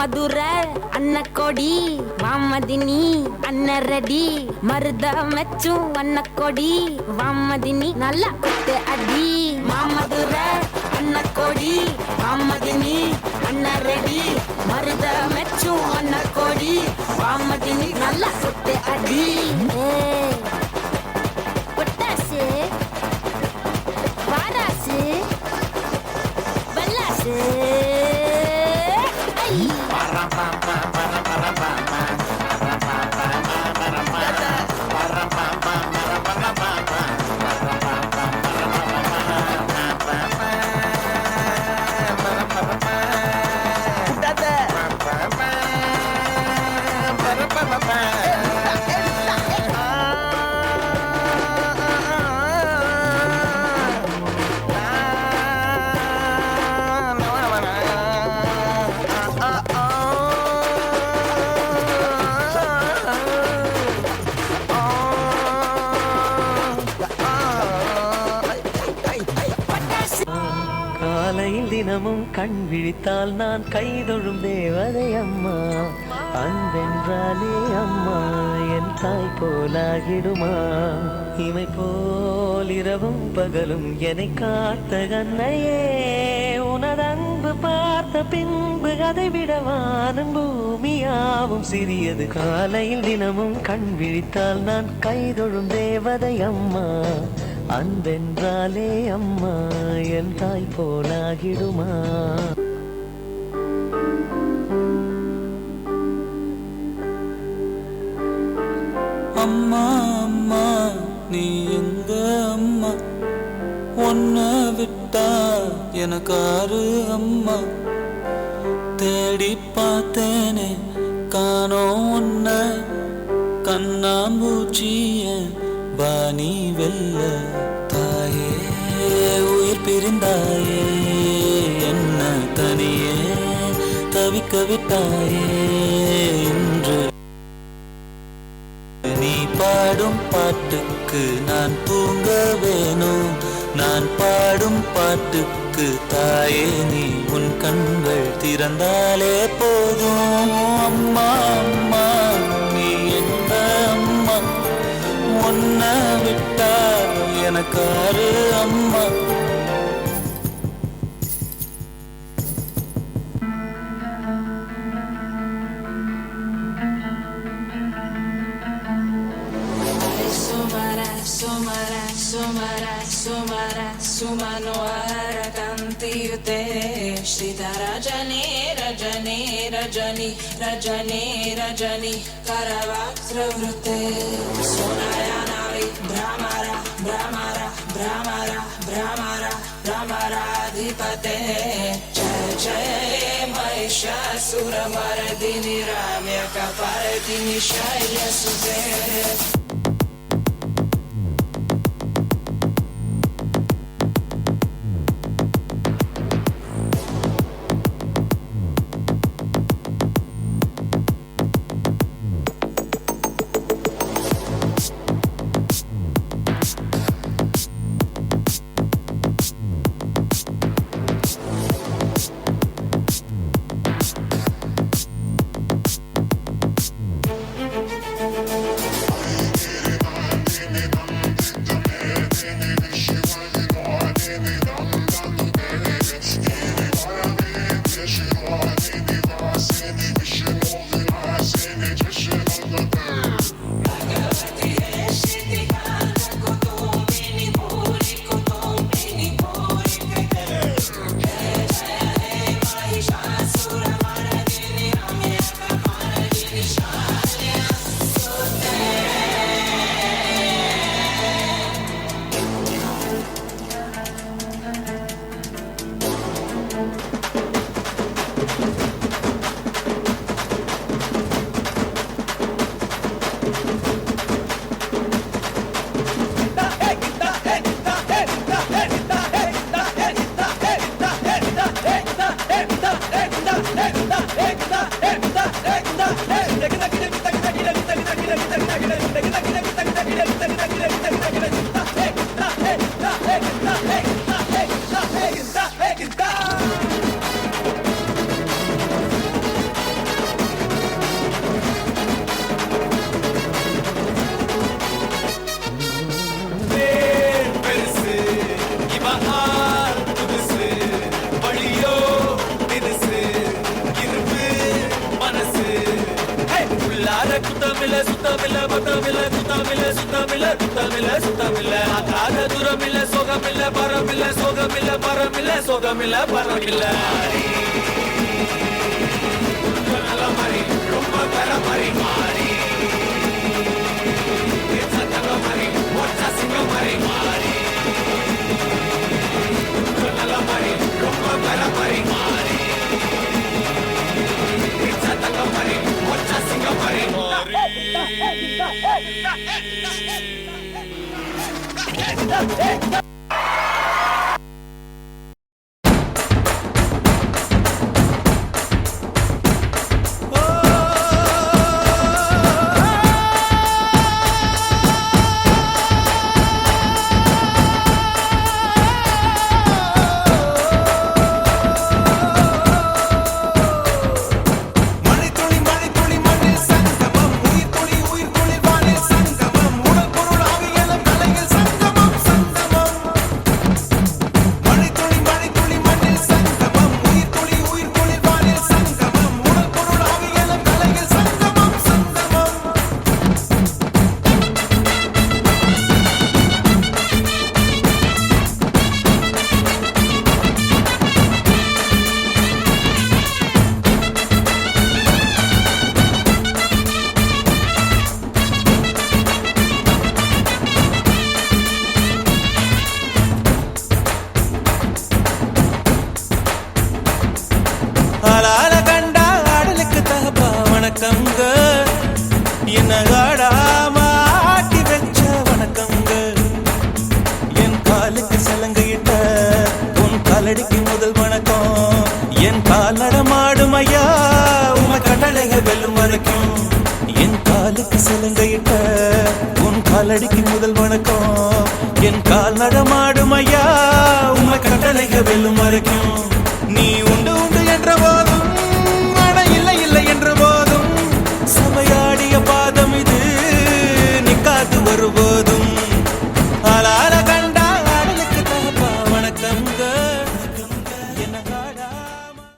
மாமதுர அன்னக்கொடி வாமதினி அன்னரடி மருத மெச்சும் அன்னக்கொடி வாமதினி நல்ல குத்து அடி மாமதுர அன்னக்கொடி வாமதினி அன்னரடி மருத மெச்சும் அன்னக்கொடி வாமதினி நல்ல குத்து அடி பொட்டாசு வாராசு வெள்ளாசு காலையில் தினமும் கண் விழித்தால் நான் கைதொழும் தேவதை அம்மா அன்பென்றாலே அம்மா என் தாய் போலாகிடுமா இமை போல் இரவும் பகலும் என்னை காத்த கண்ணையே உனது அன்பு பார்த்த பின்பு அதை விட வானம் பூமியாவும் சிறியது காலையில் தினமும் கண் விழித்தால் நான் கைதொழும் தேவதை அம்மா அன்பென்றாலே அம்மா என் தாய் போலாகிடுமா அம்மா அம்மா நீ எங்க அம்மா உன்னை விட்டா எனக்காரு அம்மா தேடி பார்த்தேனே காணோம் உன்னை கண்ணாம்பூச்சிய வாணி வெல்ல தாயே உயிர் பிரிந்தாயே என்ன தனியே தவிக்க விட்டாயே இன்று நீ பாடும் பாட்டுக்கு நான் தூங்க வேணும் நான் பாடும் பாட்டுக்கு தாயே நீ உன் கண்கள் திறந்தாலே போதும் அம்மா அம்மா நீ எந்த அம்மா உன்னை விட்டா எனக்காரு அம்மா सुमनोहर कान्तियुते श्रिता रजनी रजनी रजनी रजनी रजनी करवक्त्रवृते सुनयनावि भ्रमरा भ्रमरा भ्रमरा भ्रमरा भ्रमराधिपते जय जय महिषासुरमर्दिनि रम्यकपर्दिनि शैलसुते சுத்தமில்ல பத்தமில்ல குத்தமில்ல சுத்தமில்ல குத்தமில்ல சுத்தமில்ல ஆகாத தூரமில்ல சோகமில்ல பரமில்ல சோகமில்ல பரமில்ல சோகமில்ல பரமில்ல நல்ல மாதிரி ரொம்ப பெற மாதிரி மாறி சத்தங்க மாதிரி மொச்சா சிங்க மாதிரி மாறி நல்ல மாதிரி ரொம்ப பெற மாதிரி மாறி சத்தங்க மாதிரி மொச்சா சிங்க மாதிரி ஆளால கண்டா ஆடலுக்கு தகப்பா வணக்கங்க என்ன ஆடாம ஆட்டி வச்ச வணக்கங்க என் காலுக்கு சலங்கையிட்ட உன் காலடிக்கு முதல் வணக்கம் என் கால் நடமாடும் ஐயா உம கடலைகள் வெல்லும் வரைக்கும் என் காலுக்கு சலங்கையிட்ட உன் காலடிக்கு முதல் வணக்கம் என் கால் நடமாடும் ஐயா உம கடலைகள் வெல்லும் வரைக்கும்